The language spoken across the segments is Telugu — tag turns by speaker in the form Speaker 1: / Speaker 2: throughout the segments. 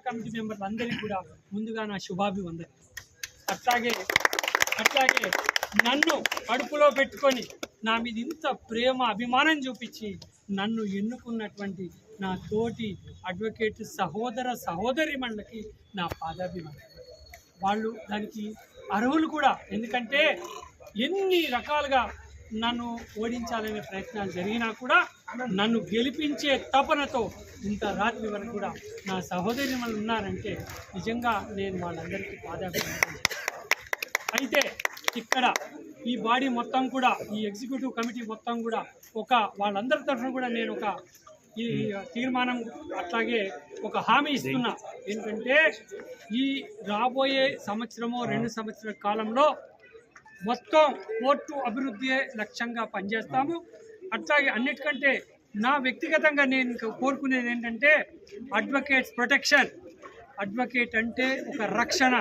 Speaker 1: కమిటీ మెంబర్లు అందరికీ కూడా ముందుగా నా శుభాభివందనం. అట్లాగే నన్ను కడుపులో పెట్టుకొని నా మీద ఇంత ప్రేమ అభిమానం చూపించి నన్ను ఎన్నుకున్నటువంటి నా తోటి అడ్వకేట్ సహోదరిమణులకి నా పాదాభిమానం. వాళ్ళు దానికి అర్హులు కూడా. ఎందుకంటే ఎన్ని రకాలుగా నన్ను ఓడించాలనే ప్రయత్నాలు జరిగినా కూడా నన్ను గెలిపించే తపనతో ఇంత రాత్రి వరకు కూడా నా సహోదరిమణులు ఉన్నారంటే నిజంగా నేను వాళ్ళందరికీ పాదాభిమానం. అయితే ఇక్కడ ఈ బాడీ మొత్తం కూడా, ఈ ఎగ్జిక్యూటివ్ కమిటీ మొత్తం కూడా వాళ్ళందరి తరఫున కూడా నేను ఈ తీర్మానం అట్లాగే ఒక హామీ ఇస్తున్నా. ఏంటంటే ఈ రాబోయే సంవత్సరమో 2 సంవత్సరాల కాలంలో మొత్తం కోర్టు అభివృద్ధి లక్ష్యంగా పనిచేస్తాము. అట్లాగే అన్నిటికంటే నా వ్యక్తిగతంగా నేను కోరుకునేది ఏంటంటే అడ్వకేట్స్ ప్రొటెక్షన్. అడ్వకేట్ అంటే ఒక రక్షణ.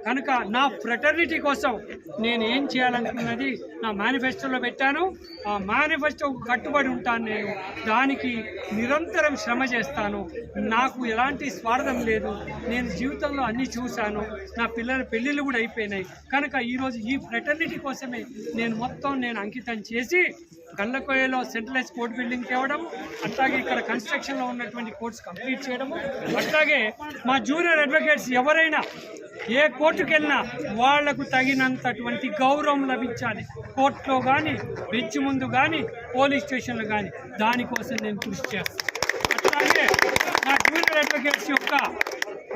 Speaker 1: కనుక నా ఫ్రెటర్నిటీ కోసం నేను ఏం చేయాలనుకున్నది నా మేనిఫెస్టోలో పెట్టాను. ఆ మేనిఫెస్టోకు కట్టుబడి ఉంటాను. నేను దానికి నిరంతరం శ్రమ చేస్తాను. నాకు ఎలాంటి స్వార్థం లేదు. నేను జీవితంలో అన్నీ చూశాను. నా పిల్లల పెళ్ళిళ్ళు కూడా అయిపోయినాయి. కనుక ఈరోజు ఈ ఫ్రెటర్నిటీ కోసమే నేను అంకితం చేసి గండ్లకోయలో సెంట్రలైజ్ కోర్ట్ బిల్డింగ్ తేవడం, అట్లాగే ఇక్కడ కన్స్ట్రక్షన్లో ఉన్నటువంటి కోర్ట్స్ కంప్లీట్ చేయడము, అట్లాగే మా జూనియర్ అడ్వకేట్స్ ఎవరైనా ఏ కోర్టుకు వెళ్ళినా వాళ్లకు తగినంతటువంటి గౌరవం లభించాలి. కోర్టులో కానీ, బెంచ్ ముందు కానీ, పోలీస్ స్టేషన్లో కానీ. దానికోసం నేను కృషి చేస్తాను. అట్లాగే నా జూనియర్ అడ్వకేట్స్ యొక్క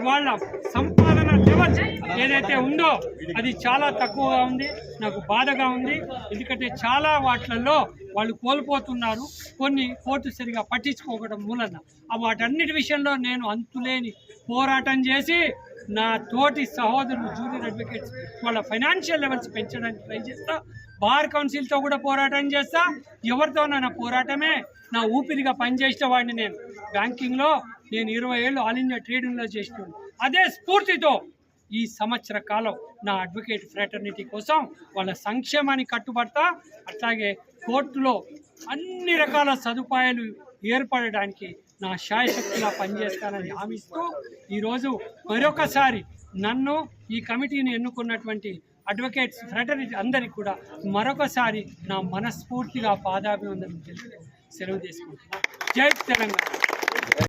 Speaker 1: వాళ్ళ సంపాదన లెవెల్ ఏదైతే ఉందో అది చాలా తక్కువగా ఉంది. నాకు బాధగా ఉంది. ఎందుకంటే చాలా వాటిలలో వాళ్ళు కోల్పోతున్నారు. కొన్ని కోర్టు సరిగా పట్టించుకోవడం మూలన వాటన్నిటి విషయంలో నేను అంతులేని పోరాటం చేసి నా తోటి సహోదరులు జూనియర్ అడ్వకేట్స్ వాళ్ళ ఫైనాన్షియల్ లెవెల్స్ పెంచడానికి ట్రై చేస్తా. బార్ కౌన్సిల్తో కూడా పోరాటం చేస్తా. ఎవరితో నా పోరాటమే నా ఊపిరిగా పనిచేసిన వాడిని. నేను బ్యాంకింగ్లో 20 ఏళ్ళు ఆల్ ఇండియా ట్రేడింగ్లో చేసినాను. అదే స్ఫూర్తితో ఈ సంవత్సర కాలం నా అడ్వకేట్ ఫ్రాటర్నిటీ కోసం వాళ్ళ సంక్షేమానికి కట్టుబడతా. అట్లాగే కోర్టులో అన్ని రకాల సదుపాయాలు ఏర్పడడానికి నా శాయశక్తిగా పనిచేస్తానని హామీస్తూ ఈరోజు మరొకసారి నన్ను ఈ కమిటీని ఎన్నుకున్నటువంటి అడ్వకేట్స్ ఫ్రాటర్నిటీ అందరికీ కూడా మరొకసారి నా మనస్ఫూర్తిగా పాదాభివందనం తెలుపుతూ సెలవు తీసుకుంటున్నాను. జై తెలంగాణ.